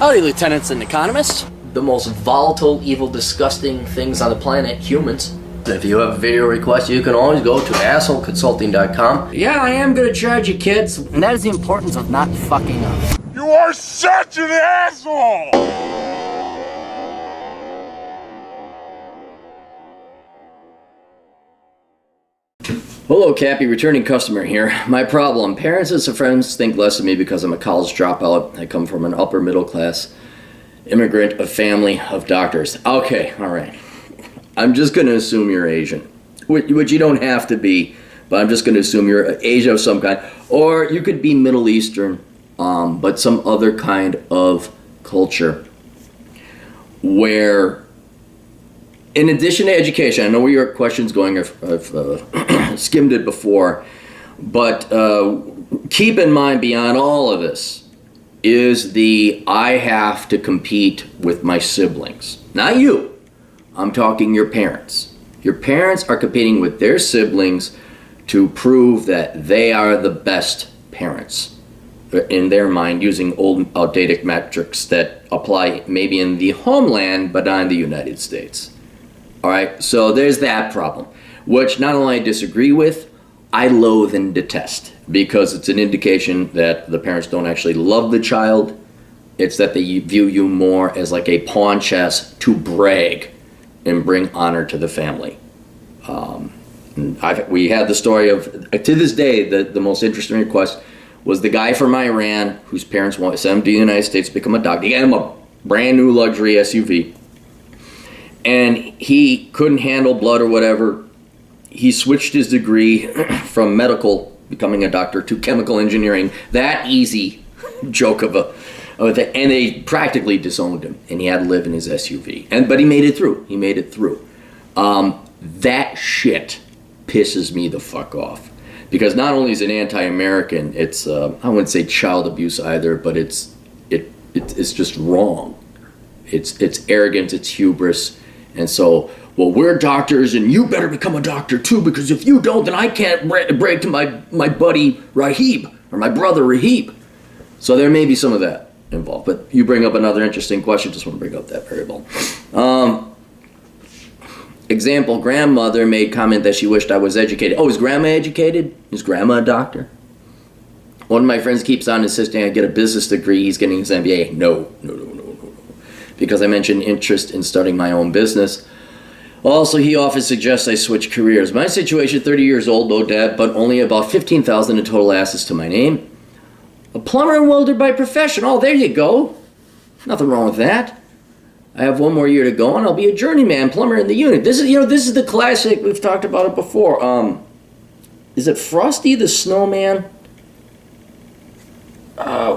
Howdy, lieutenants and economists. The most volatile, evil, disgusting things on the planet, humans. If you have a video request, you can always go to assholeconsulting.com. Yeah, I am gonna charge you, kids. And that is the importance of not fucking up. You are such an asshole! Hello, Cappy, returning customer here. My problem, parents and some friends think less of me because I'm a college dropout. I come from an upper middle class immigrant, a family of doctors. Okay, all right. I'm just going to assume you're Asian, which you don't have to be, but I'm just going to assume you're Asia of some kind. Or you could be Middle Eastern, but some other kind of culture where, in addition to education, I know where your question's going, I've skimmed it before, but keep in mind beyond all of this is I have to compete with my siblings. Not you. I'm talking your parents. Your parents are competing with their siblings to prove that they are the best parents in their mind, using old, outdated metrics that apply maybe in the homeland, but not in the United States. All right, so there's that problem, which not only I disagree with, I loathe and detest, because it's an indication that the parents don't actually love the child. It's that they view you more as like a pawn chess to brag and bring honor to the family. We had the story of, to this day, the most interesting request was the guy from Iran whose parents wanted to send him to the United States to become a doctor. He gave him a brand new luxury SUV. And he couldn't handle blood or whatever. He switched his degree from medical, becoming a doctor, to chemical engineering. That easy joke of a thing. And they practically disowned him. And he had to live in his SUV. But he made it through. He made it through. That shit pisses me the fuck off. Because not only is it anti-American, it's, I wouldn't say child abuse either, but it's just wrong. It's arrogant, it's hubris. And so, well, we're doctors and you better become a doctor too, because if you don't, then I can't break to my buddy Rahib, or my brother Rahib. So there may be some of that involved. But you bring up another interesting question, just want to bring up that variable. Example, grandmother made comment that she wished I was educated. Oh, is grandma educated? Is grandma a doctor? One of my friends keeps on insisting I get a business degree. He's getting his MBA. No. Because I mentioned interest in starting my own business. Also, he often suggests I switch careers. My situation, 30 years old, no debt, but only about $15,000 in total assets to my name. A plumber and welder by profession. Oh, there you go. Nothing wrong with that. I have one more year to go, and I'll be a journeyman plumber in the unit. This is the classic. We've talked about it before. Is it Frosty the Snowman?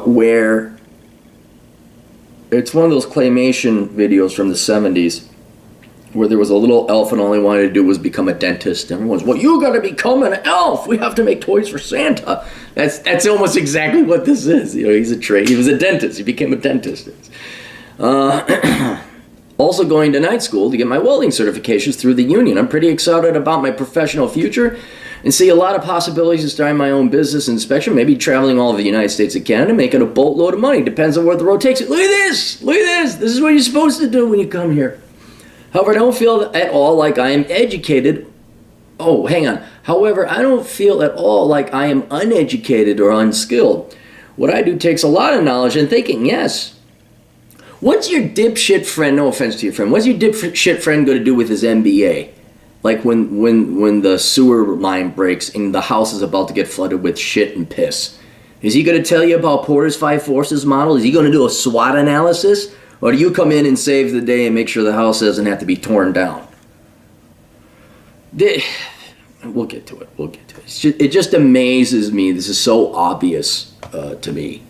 Where it's one of those claymation videos from the 70s where there was a little elf and all he wanted to do was become a dentist. Everyone's, well, you got to become an elf. We have to make toys for Santa. That's almost exactly what this is. He was a dentist. He became a dentist. Also going to night school to get my welding certifications through the union. I'm pretty excited about my professional future and see a lot of possibilities in starting my own business inspection, maybe traveling all over the United States and Canada, making a boatload of money. Depends on where the road takes you. Look at this. This is what you're supposed to do when you come here. However, I don't feel at all like I am educated. Oh, hang on. However, I don't feel at all like I am uneducated or unskilled. What I do takes a lot of knowledge and thinking, yes. What's your dipshit friend, no offense to your friend, what's your dipshit friend going to do with his MBA? Like when the sewer line breaks and the house is about to get flooded with shit and piss. Is he going to tell you about Porter's 5 Forces model? Is he going to do a SWOT analysis? Or do you come in and save the day and make sure the house doesn't have to be torn down? We'll get to it. It just amazes me. This is so obvious to me.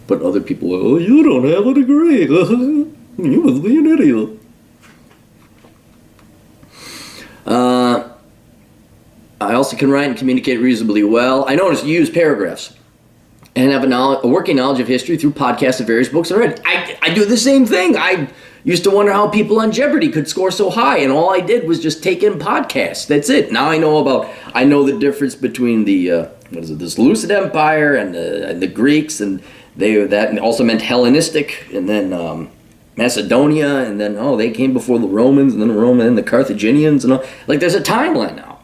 But other people are, oh, you don't have a degree. You must be an idiot. I also can write and communicate reasonably well. I notice you use paragraphs and have a working knowledge of history through podcasts and various books I read. I do the same thing. I used to wonder how people on Jeopardy could score so high, and all I did was just take in podcasts. That's it. Now I know the difference between the what is it? This Seleucid Empire and the Greeks, and that also meant Hellenistic, and then Macedonia, and then they came before the Romans, and then the Carthaginians, and all. Like there's a timeline now.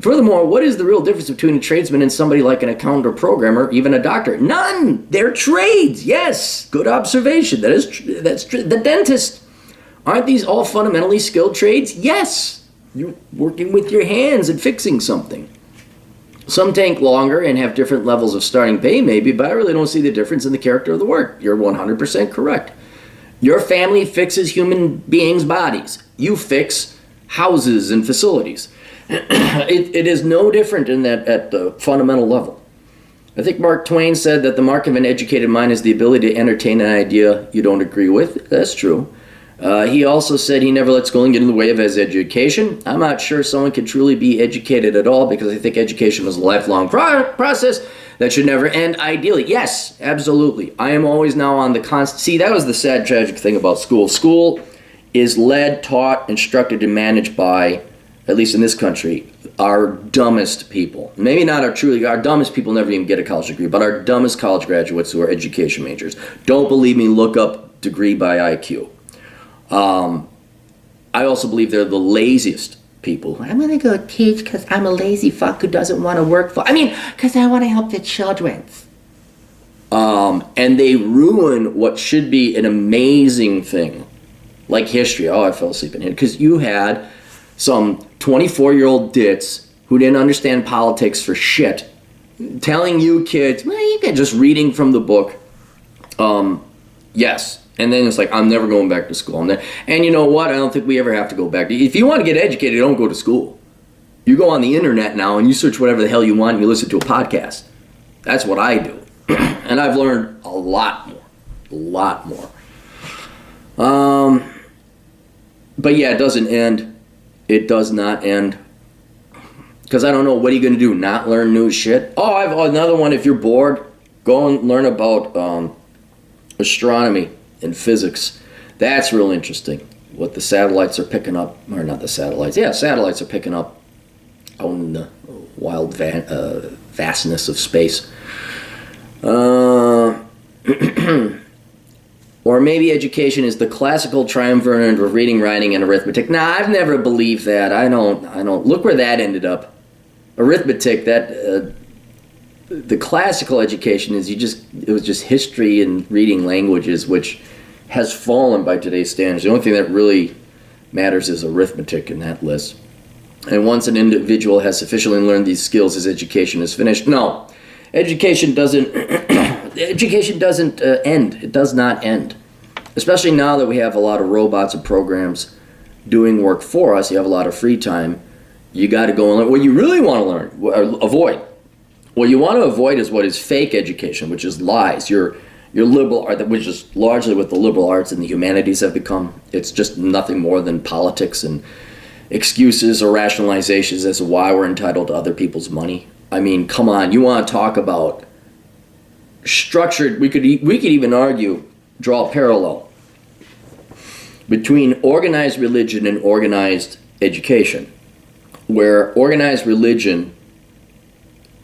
Furthermore, what is the real difference between a tradesman and somebody like an accountant or programmer, even a doctor? None. They're trades. Yes, good observation. That's true. The dentist. Aren't these all fundamentally skilled trades? Yes. You're working with your hands and fixing something. Some take longer and have different levels of starting pay, maybe, but I really don't see the difference in the character of the work. You're 100% correct. Your family fixes human beings' bodies. You fix houses and facilities. It is no different in that at the fundamental level. I think Mark Twain said that the mark of an educated mind is the ability to entertain an idea you don't agree with. That's true. He also said he never lets schooling get in the way of his education. I'm not sure someone can truly be educated at all, because I think education is a lifelong process that should never end ideally. Yes, absolutely. I am always now on the constant. See, that was the sad, tragic thing about school. School is led, taught, instructed, and managed by, at least in this country, our dumbest people. Maybe not our dumbest people never even get a college degree, but our dumbest college graduates who are education majors. Don't believe me, look up degree by IQ. I also believe they're the laziest people. I'm going to go teach because I'm a lazy fuck who doesn't want to work because I want to help the children. And they ruin what should be an amazing thing. Like history. I fell asleep in it. Because you had some 24-year-old dits who didn't understand politics for shit telling you kids, well, you can just reading from the book. Yes. And then it's like, I'm never going back to school. And you know what? I don't think we ever have to go back. If you want to get educated, don't go to school. You go on the internet now and you search whatever the hell you want and you listen to a podcast. That's what I do. And I've learned a lot more. A lot more. But yeah, it doesn't end. It does not end. Because I don't know, what are you going to do? Not learn new shit? I have another one. If you're bored, go and learn about astronomy and physics. That's real interesting. What the satellites are picking up, or not the satellites. Yeah, satellites are picking up out in the wild vastness of space. Or maybe education is the classical triumvirate of reading, writing, and arithmetic. Nah, I've never believed that. I don't. Look where that ended up. Arithmetic, the classical education it was just history and reading languages, which has fallen by today's standards. The only thing that really matters is arithmetic in that list. And once an individual has sufficiently learned these skills, his education is finished. No, education doesn't end. It does not end. Especially now that we have a lot of robots and programs doing work for us, you have a lot of free time. You got to go and learn. What you really want to learn, or avoid. What you want to avoid is what is fake education, which is lies. Your liberal art, which is largely what the liberal arts and the humanities have become. It's just nothing more than politics and excuses or rationalizations as to why we're entitled to other people's money. I mean, come on. You want to talk about structured? We could even argue, draw a parallel between organized religion and organized education, where organized religion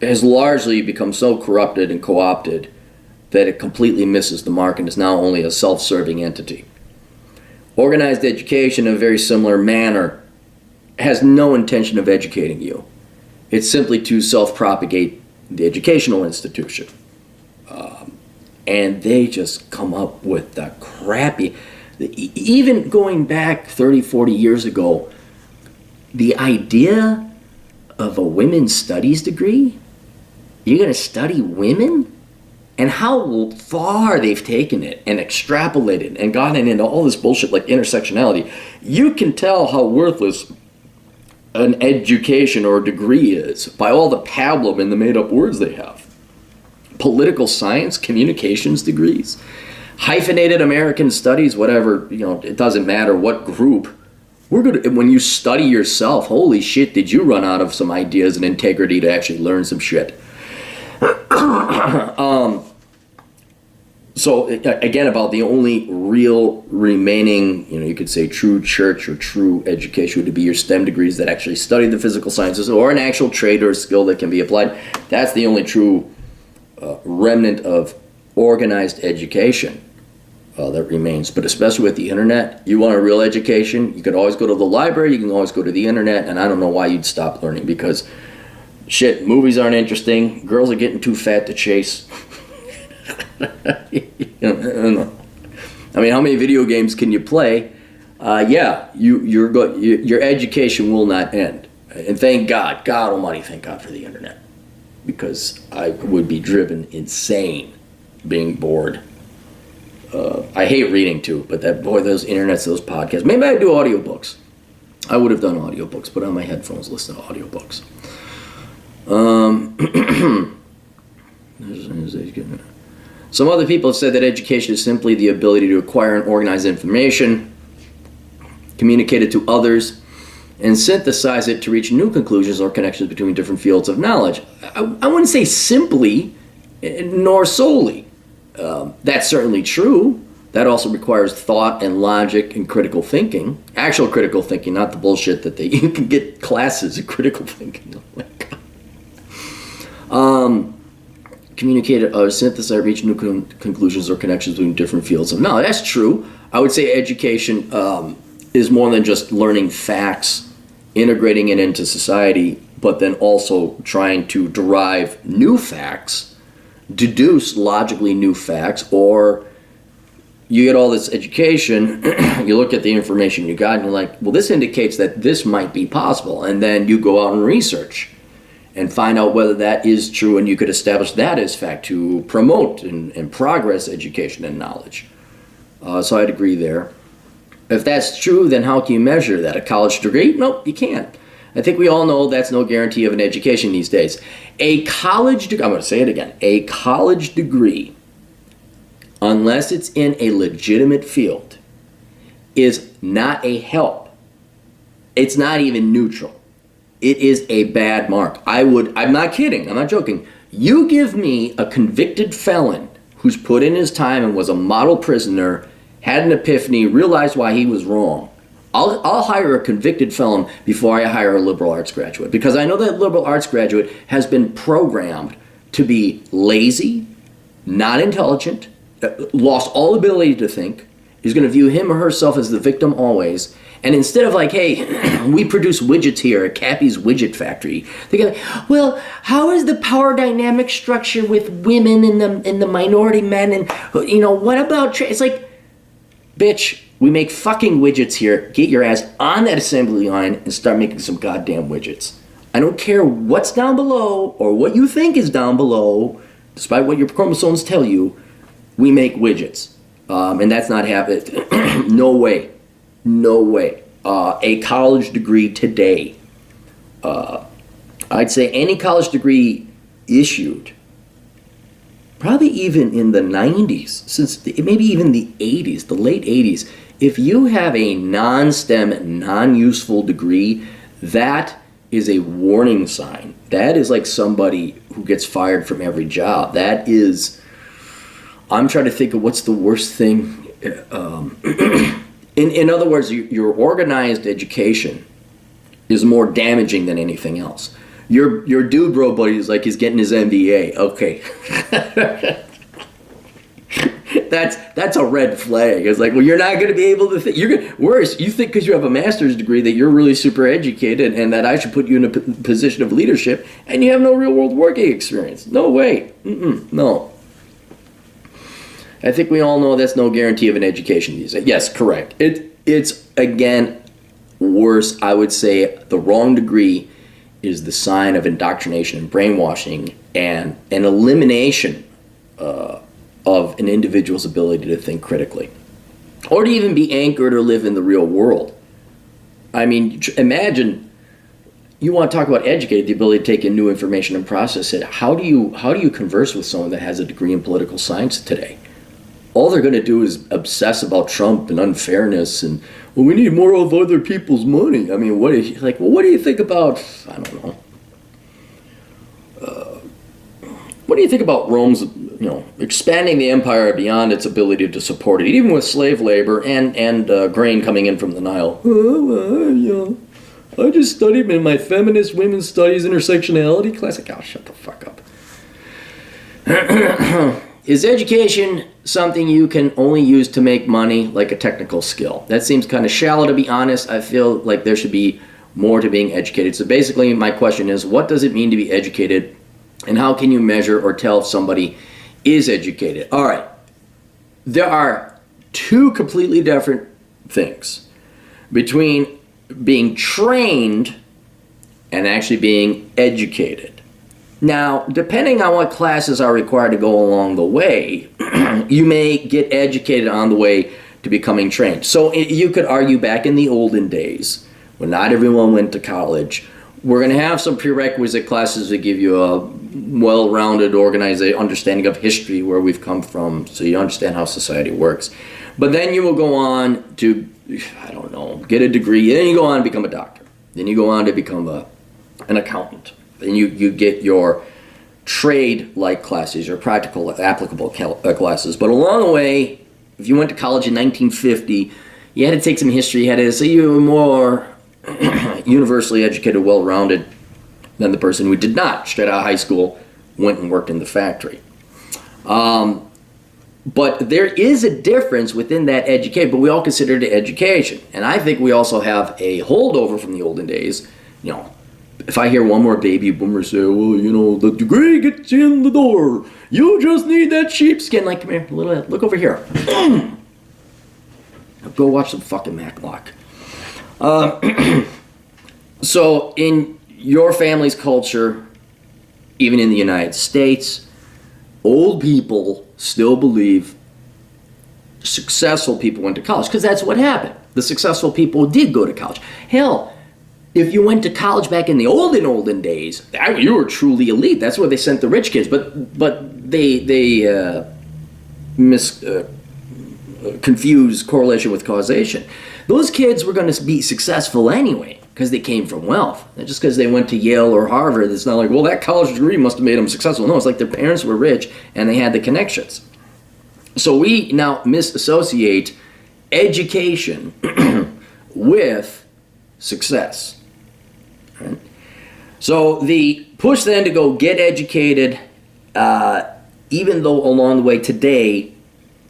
has largely become so corrupted and co-opted that it completely misses the mark and is now only a self-serving entity. Organized education, in a very similar manner, has no intention of educating you. It's simply to self-propagate the educational institution. And they just come up with the crappy... Even going back 30, 40 years ago, the idea of a women's studies degree, you're going to study women? And how far they've taken it and extrapolated and gotten into all this bullshit like intersectionality. You can tell how worthless an education or degree is by all the pablum and the made-up words they have. Political science, communications degrees, hyphenated American studies, whatever, it doesn't matter what group. We're good when you study yourself. Holy shit, did you run out of some ideas and integrity So again, about the only real remaining, you could say true church or true education would be your STEM degrees that actually study the physical sciences or an actual trade or skill that can be applied. That's the only true remnant of organized education that remains. But especially with the internet, you want a real education, you could always go to the library, you can always go to the internet, and I don't know why you'd stop learning, because shit, movies aren't interesting, girls are getting too fat to chase. I mean, how many video games can you play? Your education will not end. And thank God, God Almighty, thank God for the internet, because I would be driven insane being bored. I hate reading too, but those internets, those podcasts. Maybe I'd do audiobooks. I would have done audiobooks, put on my headphones, listen to audiobooks. Some other people have said that education is simply the ability to acquire and organize information, communicate it to others, and synthesize it to reach new conclusions or connections between different fields of knowledge. I wouldn't say simply, nor solely. That's certainly true. That also requires thought and logic and critical thinking. Actual critical thinking, not the bullshit that you can get classes of critical thinking. Oh my God. Communicate or synthesize, reach new conclusions or connections between different fields of knowledge. That's true. I would say education is more than just learning facts, integrating it into society, but then also trying to derive new facts, deduce logically new facts, or you get all this education, you look at the information you got and you're like, well, this indicates that this might be possible, and then you go out and research and find out whether that is true, and you could establish that as fact to promote and progress education and knowledge. So I'd agree there. If that's true, then how can you measure that? A college degree? Nope, you can't. I think we all know that's no guarantee of an education these days. A college degree, I'm going to say it again, a college degree, unless it's in a legitimate field, is not a help. It's not even neutral. It is a bad mark. I'm not kidding, I'm not joking. You give me a convicted felon who's put in his time and was a model prisoner, had an epiphany, realized why he was wrong. I'll hire a convicted felon before I hire a liberal arts graduate, because I know that liberal arts graduate has been programmed to be lazy, not intelligent, lost all ability to think, is going to view him or herself as the victim always. And instead of like, hey, we produce widgets here at Cappy's Widget Factory, they're going, well, how is the power dynamic structure with women and the minority men? And, what about, it's like, bitch, we make fucking widgets here. Get your ass on that assembly line and start making some goddamn widgets. I don't care what's down below or what you think is down below, despite what your chromosomes tell you, we make widgets. And that's not happening. No way. No way. A college degree today, I'd say any college degree issued, probably even in the 90s, maybe even the 80s, the late 80s, if you have a non-STEM, non-useful degree, that is a warning sign. That is like somebody who gets fired from every job. That is, I'm trying to think of what's the worst thing. In other words, your organized education is more damaging than anything else. Your dude bro buddy is like he's getting his MBA. Okay. That's a red flag. It's like, well, you're not going to be able to think. Worse, you think because you have a master's degree that you're really super educated and that I should put you in a position of leadership, and you have no real world working experience. No way. No. I think we all know that's no guarantee of an education these days. Yes, correct. It's again worse. I would say the wrong degree is the sign of indoctrination and brainwashing and an elimination of an individual's ability to think critically or to even be anchored or live in the real world. I mean, imagine you want to talk about educated, the ability to take in new information and process it. How do you converse with someone that has a degree in political science today? All they're going to do is obsess about Trump and unfairness and, well, we need more of other people's money. I mean, what do you think about, I don't know. what do you think about Rome's, expanding the empire beyond its ability to support it, even with slave labor and grain coming in from the Nile? I just studied in my feminist women's studies intersectionality class. Like, oh, shut the fuck up. Is education something you can only use to make money, like a technical skill? That seems kind of shallow, to be honest. I feel like there should be more to being educated. So basically, my question is, what does it mean to be educated, and how can you measure or tell if somebody is educated? All right. There are two completely different things between being trained and actually being educated. Now, depending on what classes are required to go along the way, you may get educated on the way to becoming trained. So you could argue back in the olden days, when not everyone went to college, we're going to have some prerequisite classes that give you a well-rounded understanding of history, where we've come from, so you understand how society works. But then you will go on to, get a degree. Then you go on to become a doctor. Then you go on to become an accountant. Then you get your trade-like classes, your practical, applicable classes. But along the way, if you went to college in 1950, you had to take some history. You had to say you were more universally educated, well-rounded than the person who did not, straight out of high school, went and worked in the factory. But there is a difference within that education, but we all consider it education. And I think we also have a holdover from the olden days. If I hear one more baby boomer say, well, the degree gets you in the door. You just need that sheepskin. Like, come here, look over here. Go watch some fucking Matlock. So in your family's culture, even in the United States, old people still believe successful people went to college, because that's what happened. The successful people did go to college. Hell, if you went to college back in the olden days, you were truly elite. That's where they sent the rich kids. But they confuse correlation with causation. Those kids were going to be successful anyway, because they came from wealth. And just because they went to Yale or Harvard, it's not like, well, that college degree must have made them successful. No, it's like their parents were rich and they had the connections. So we now misassociate education with success. Right? So the push then to go get educated, even though along the way today,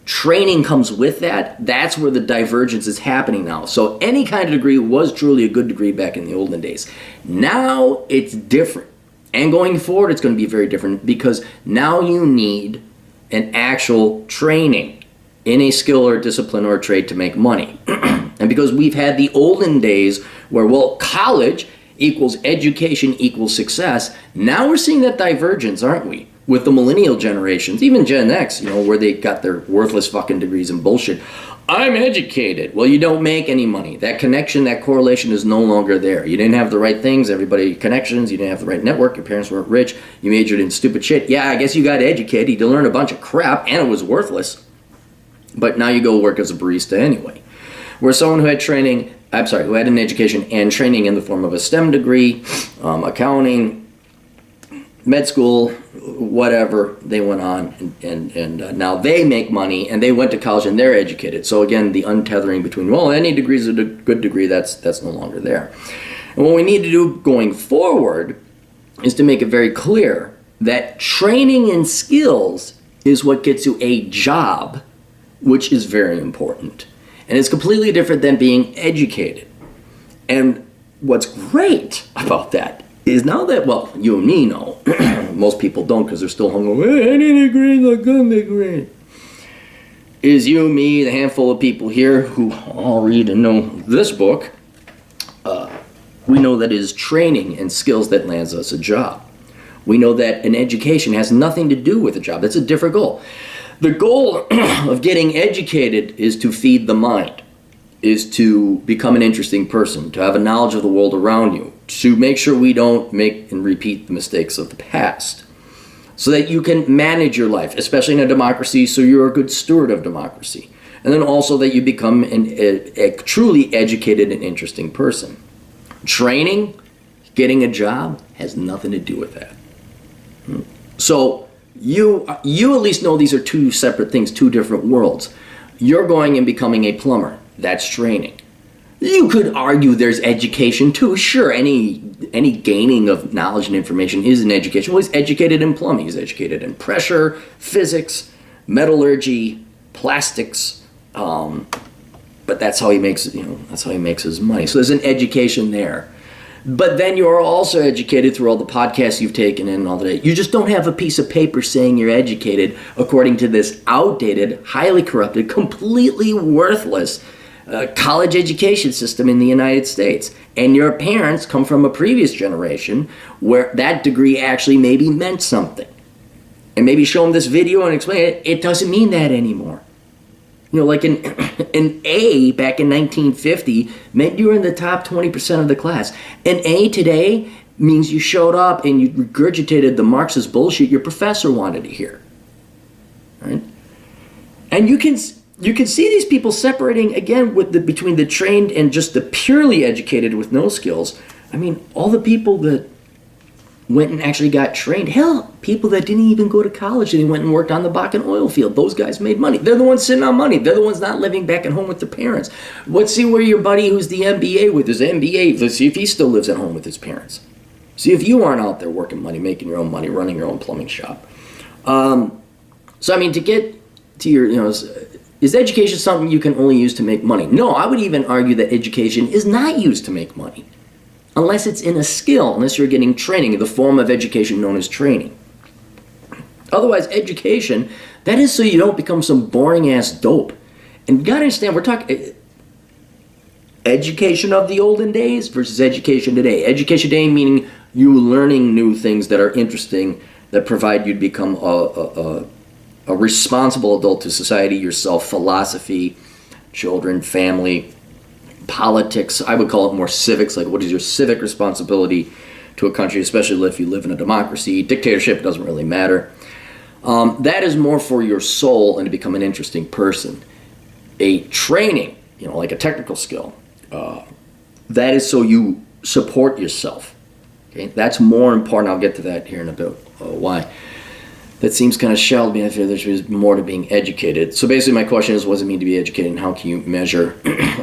training comes with that, that's where the divergence is happening now. So any kind of degree was truly a good degree back in the olden days. Now it's different. And going forward, it's going to be very different, because now you need an actual training in a skill or discipline or trade to make money. And because we've had the olden days where, well, college equals education equals success, now we're seeing that divergence, aren't we? With the millennial generations, even Gen X, where they got their worthless fucking degrees and bullshit. I'm educated. Well, you don't make any money. That connection, that correlation is no longer there. You didn't have the right things, connections, you didn't have the right network, your parents weren't rich, you majored in stupid shit. Yeah, I guess you got educated, you learned a bunch of crap, and it was worthless. But now you go work as a barista anyway. Where someone who had who had an education and training in the form of a STEM degree, accounting, med school, whatever, they went on and now they make money, and they went to college and they're educated. So again, the untethering between, well, any degree is a good degree, that's no longer there. And what we need to do going forward is to make it very clear that training and skills is what gets you a job, which is very important. And it's completely different than being educated. And what's great about that is now that, well, you and me know, most people don't because they're still hung over, hey, any degree is a good degree. Is you, me, the handful of people here who all read and know this book, we know that it is training and skills that lands us a job. We know that an education has nothing to do with a job. That's a different goal. The goal of getting educated is to feed the mind, is to become an interesting person, to have a knowledge of the world around you, to make sure we don't make and repeat the mistakes of the past, so that you can manage your life, especially in a democracy, so you're a good steward of democracy. And then also that you become a truly educated and interesting person. Training, getting a job, has nothing to do with that. So You at least know these are two separate things, two different worlds. You're going and becoming a plumber. That's training. You could argue there's education too. Sure, any gaining of knowledge and information is an education. Well, he's educated in plumbing. He's educated in pressure, physics, metallurgy, plastics. But that's how he makes his money. So there's an education there. But then you're also educated through all the podcasts you've taken in all the day. You just don't have a piece of paper saying you're educated according to this outdated, highly corrupted, completely worthless college education system in the United States. And your parents come from a previous generation where that degree actually maybe meant something. And maybe show them this video and explain it. It doesn't mean that anymore. You know, like an A back in 1950 meant you were in the top 20% of the class. An A today means you showed up and you regurgitated the Marxist bullshit your professor wanted to hear. Right? And you can see these people separating again between the trained and just the purely educated with no skills. I mean, all the people that went and actually got trained. Hell, people that didn't even go to college and they went and worked on the Bakken oil field. Those guys made money. They're the ones sitting on money. They're the ones not living back at home with their parents. Let's see where your buddy who's the MBA with his MBA, let's see if he still lives at home with his parents. See if you aren't out there working money, making your own money, running your own plumbing shop. So I mean, to get to your, is education something you can only use to make money? No, I would even argue that education is not used to make money. Unless it's in a skill, unless you're getting training, the form of education known as training. Otherwise, education, that is so you don't become some boring-ass dope. And you gotta understand, we're talking education of the olden days versus education today. Education today meaning you learning new things that are interesting, that provide you to become a responsible adult to society, yourself, philosophy, children, family, politics. I would call it more civics, like what is your civic responsibility to a country, especially if you live in a democracy. Dictatorship doesn't really matter. That is more for your soul and to become an interesting person. A training, like a technical skill, that is so you support yourself. Okay, that's more important. I'll get to that here in a bit. Why? That seems kind of shallow to me. I feel there's more to being educated. So basically my question is, what does it mean to be educated and how can you measure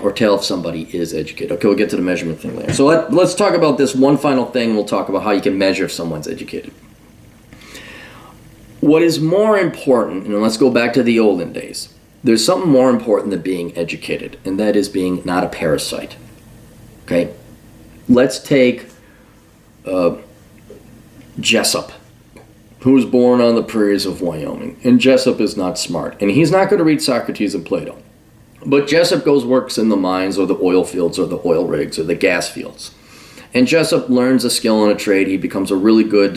or tell if somebody is educated? Okay, we'll get to the measurement thing later. So let's talk about this one final thing. We'll talk about how you can measure if someone's educated. What is more important, and let's go back to the olden days, there's something more important than being educated, and that is being not a parasite. Okay? Let's take Jessup, who was born on the prairies of Wyoming. And Jessup is not smart. And he's not going to read Socrates and Plato. But Jessup works in the mines or the oil fields or the oil rigs or the gas fields. And Jessup learns a skill and a trade. He becomes a really good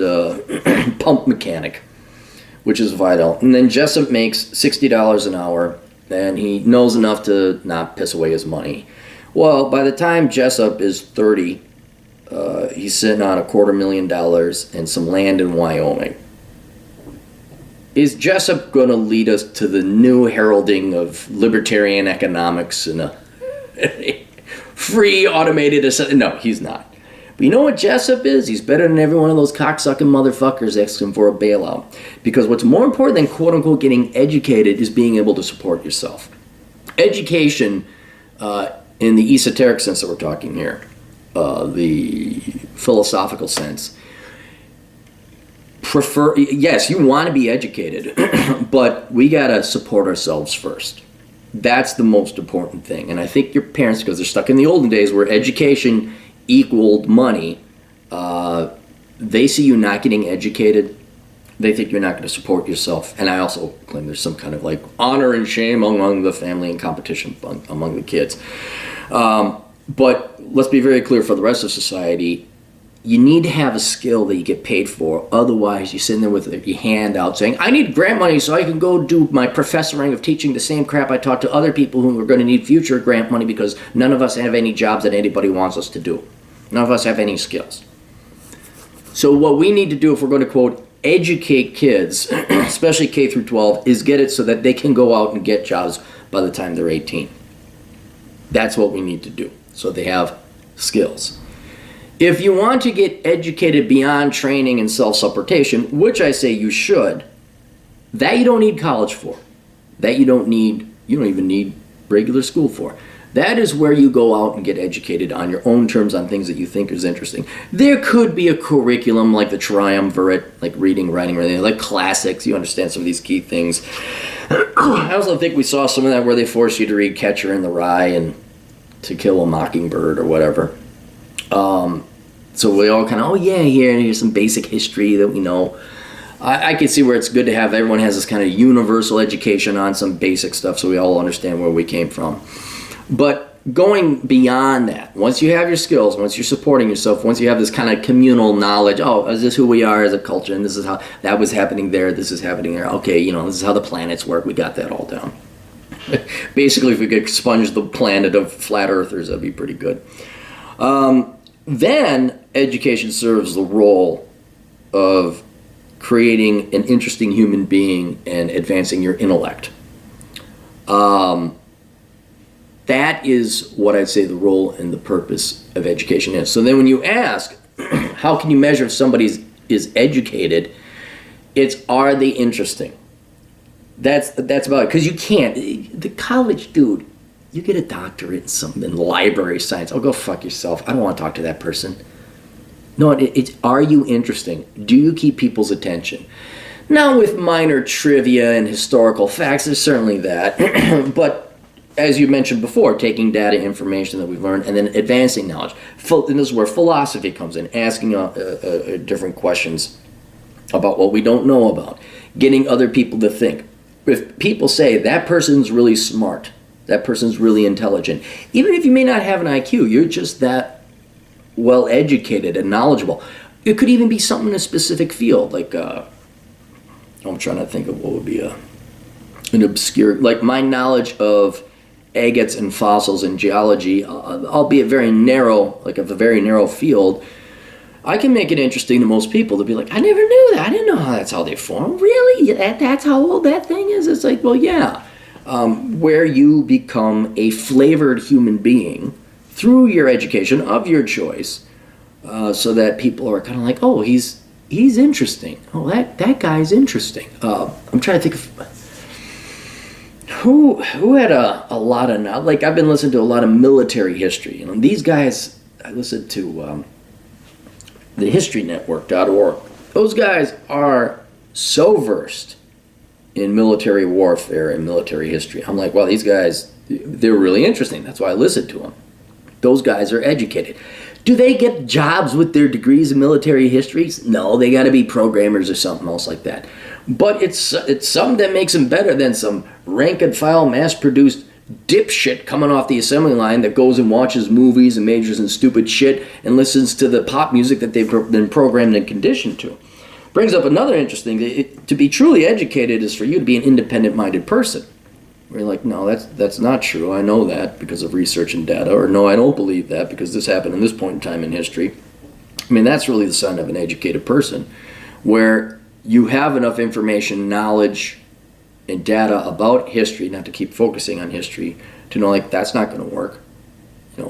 pump mechanic, which is vital. And then Jessup makes $60 an hour, and he knows enough to not piss away his money. Well, by the time Jessup is 30, he's sitting on $250,000 and some land in Wyoming. Is Jessup going to lead us to the new heralding of libertarian economics and a free automated assembly? No, he's not. But you know what Jessup is? He's better than every one of those cocksucking motherfuckers asking for a bailout. Because what's more important than quote-unquote getting educated is being able to support yourself. Education, in the esoteric sense that we're talking here, the philosophical sense, yes, you want to be educated, but we got to support ourselves first. That's the most important thing. And I think your parents, because they're stuck in the olden days where education equaled money, they see you not getting educated, they think you're not going to support yourself. And I also claim there's some kind of like honor and shame among the family and competition among the kids. But let's be very clear for the rest of society, you need to have a skill that you get paid for. Otherwise, you're sitting there with your hand out saying, I need grant money so I can go do my professoring of teaching the same crap I taught to other people who are going to need future grant money because none of us have any jobs that anybody wants us to do. None of us have any skills. So what we need to do if we're going to, quote, educate kids, especially K through 12, is get it so that they can go out and get jobs by the time they're 18. That's what we need to do, so they have skills. If you want to get educated beyond training and self-supportation, which I say you should, That you don't need college for. That you don't even need regular school for. That is where you go out and get educated on your own terms on things that you think is interesting. There could be a curriculum like the triumvirate, like reading, writing, like classics. You understand some of these key things. I also think we saw some of that where they force you to read Catcher in the Rye and To Kill a Mockingbird or whatever. So we all kind of, here's some basic history that we know. I can see where it's good to have everyone has this kind of universal education on some basic stuff so we all understand where we came from. But going beyond that, once you have your skills, once you're supporting yourself, once you have this kind of communal knowledge, is this who we are as a culture, and this is how that was happening there, this is happening there, okay, this is how the planets work, we got that all down. Basically, if we could expunge the planet of flat earthers, that'd be pretty good. Then education serves the role of creating an interesting human being and advancing your intellect. That is what I'd say the role and the purpose of education is. So then when you ask, how can you measure if somebody is educated, it's, are they interesting? That's about it. Because you can't. The college dude, you get a doctorate in something, in library science. Oh, go fuck yourself. I don't want to talk to that person. No, it's are you interesting? Do you keep people's attention? Now with minor trivia and historical facts, there's certainly that. But as you mentioned before, taking data information that we've learned and then advancing knowledge. And this is where philosophy comes in, asking different questions about what we don't know about, getting other people to think. If people say that person's really smart, that person's really intelligent, even if you may not have an IQ, you're just that well educated and knowledgeable. It could even be something in a specific field, like I'm trying to think of what would be an obscure, like my knowledge of agates and fossils in geology, albeit very narrow, like of a very narrow field, I can make it interesting to most people to be like, I never knew that. I didn't know that's how they form. Really? That's how old that thing is? It's like, well, yeah. Where you become a flavored human being through your education of your choice, so that people are kind of like, oh, he's interesting. Oh, that guy's interesting. I'm trying to think of who had a lot of knowledge. Like, I've been listening to a lot of military history. These guys, I listened to the historynetwork.org. Those guys are so versed in military warfare and military history. I'm like, wow, these guys, they're really interesting. That's why I listen to them. Those guys are educated. Do they get jobs with their degrees in military histories? No, they got to be programmers or something else like that. But it's something that makes them better than some rank-and-file, mass-produced dipshit coming off the assembly line that goes and watches movies and majors in stupid shit and listens to the pop music that they've been programmed and conditioned to. Brings up another interesting thing. To be truly educated is for you to be an independent-minded person. Where you're like, no, that's not true. I know that because of research and data. Or no, I don't believe that because this happened in this point in time in history. I mean, that's really the sign of an educated person, where you have enough information, knowledge, and data about history, not to keep focusing on history, to know, like, that's not going to work.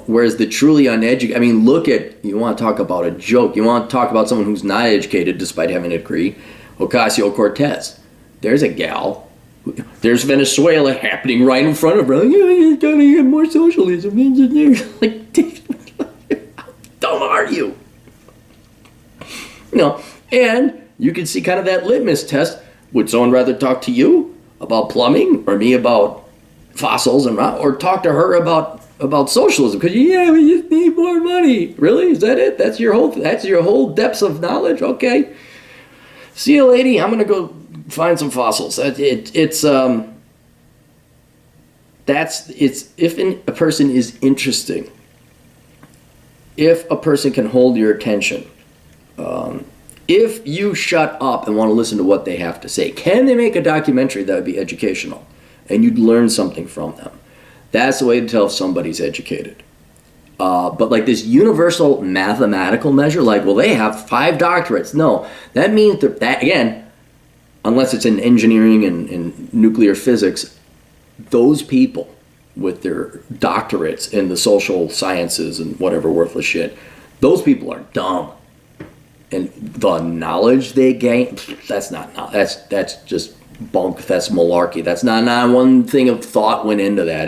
Whereas the truly uneducated, I mean, look at, you want to talk about a joke, you want to talk about someone who's not educated despite having a degree, Ocasio-Cortez. There's a gal. There's Venezuela happening right in front of her. Like, you gotta get more socialism. Like, how dumb are you? And you can see kind of that litmus test. Would someone rather talk to you about plumbing or me about fossils or talk to her about socialism? Because we just need more money. Really? Is that it? That's your whole depths of knowledge? Okay. See you, lady. I'm gonna go find some fossils. If a person is interesting, if a person can hold your attention, if you shut up and want to listen to what they have to say, can they make a documentary that would be educational and you'd learn something from them? That's the way to tell if somebody's educated. But like this universal mathematical measure, like, well, they have 5 doctorates. No, that means that again, unless it's in engineering and nuclear physics, those people with their doctorates in the social sciences and whatever worthless shit, those people are dumb. And the knowledge they gain, that's not knowledge. That's just bunk. That's malarkey. That's not one thing of thought went into that.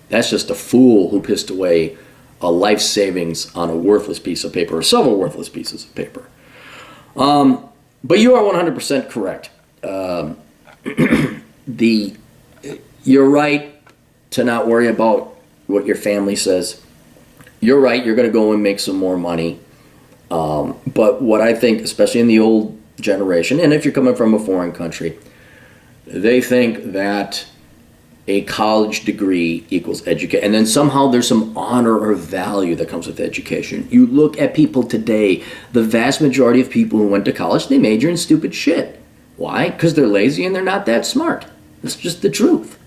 That's just a fool who pissed away a life savings on a worthless piece of paper or several worthless pieces of paper. But you are 100% correct. You're right to not worry about what your family says. You're right, you're going to go and make some more money. But what I think, especially in the old generation, and if you're coming from a foreign country, they think that a college degree equals education. And then somehow there's some honor or value that comes with education. You look at people today, the vast majority of people who went to college, they major in stupid shit. Why? Because they're lazy and they're not that smart. That's just the truth.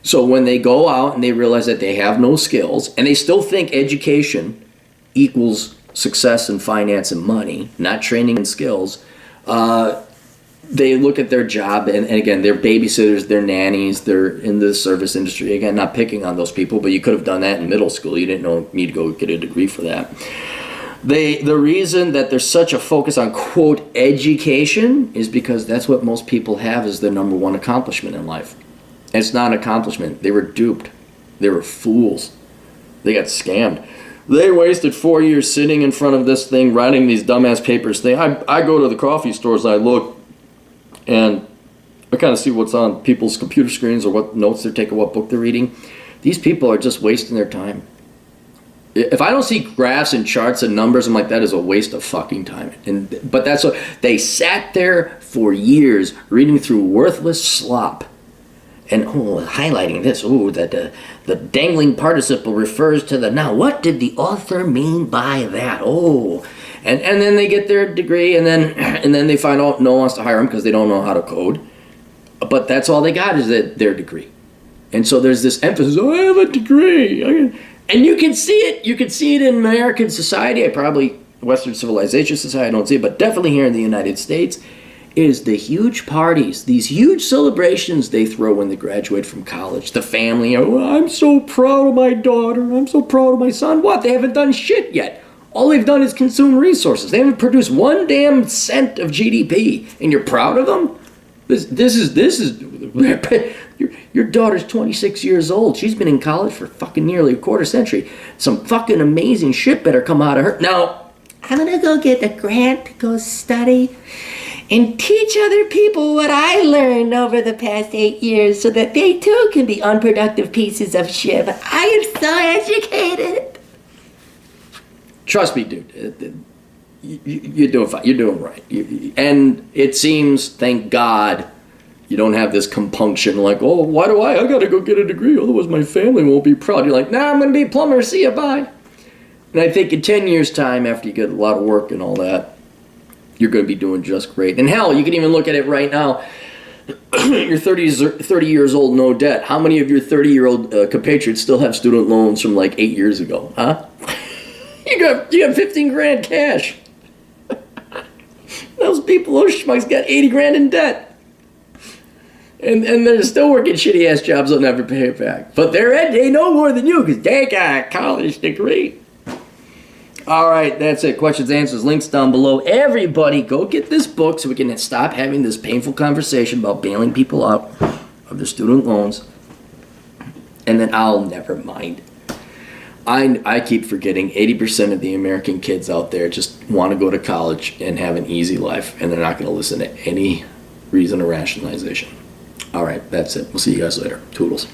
So when they go out and they realize that they have no skills, and they still think education equals success and finance and money, not training and skills, they look at their job, and again, they're babysitters, they're nannies, they're in the service industry. Again, not picking on those people, but you could have done that in middle school. You didn't need to go get a degree for that. The reason that there's such a focus on, quote, education is because that's what most people have as their number one accomplishment in life. And it's not an accomplishment. They were duped. They were fools. They got scammed. They wasted 4 years sitting in front of this thing, writing these dumbass papers. I go to the coffee stores and I look, and I kind of see what's on people's computer screens or what notes they're taking, what book they're reading. These people are just wasting their time. If I don't see graphs and charts and numbers, I'm like, that is a waste of fucking time. But that's what they sat there for years reading through worthless slop. And highlighting this, that the dangling participle refers to the now. What did the author mean by that? And then they get their degree, and then they find out no one wants to hire them because they don't know how to code. But that's all they got is their degree. And so there's this emphasis, I have a degree. And you can see it. You can see it in American society. Western civilization society, I don't see it, but definitely here in the United States, is the huge parties, these huge celebrations they throw when they graduate from college. The family, I'm so proud of my daughter. I'm so proud of my son. What? They haven't done shit yet. All they've done is consume resources. They haven't produced 1 damn cent of GDP. And you're proud of them? This is your daughter's 26 years old. She's been in college for fucking nearly a quarter century. Some fucking amazing shit better come out of her. Now, I'm gonna go get a grant to go study and teach other people what I learned over the past 8 years so that they too can be unproductive pieces of shit. But I am so educated. Trust me, dude. You're doing fine. You're doing right. And it seems, thank God, you don't have this compunction like, why do I gotta go get a degree, otherwise my family won't be proud. You're like, nah, I'm gonna be a plumber, see ya, bye. And I think in 10 years' time, after you get a lot of work and all that, you're going to be doing just great. And hell, you can even look at it right now. You're 30 years old, no debt. How many of your 30-year-old compatriots still have student loans from like 8 years ago? Huh? You got 15 grand cash. Those schmucks got 80 grand in debt. And they're still working shitty-ass jobs they'll never pay it back. But they know more than you because they got a college degree. All right, that's it. Questions, answers, links down below. Everybody, go get this book so we can stop having this painful conversation about bailing people out of their student loans. And then I'll never mind. I keep forgetting 80% of the American kids out there just want to go to college and have an easy life, and they're not going to listen to any reason or rationalization. All right, that's it. We'll see you guys later. Toodles.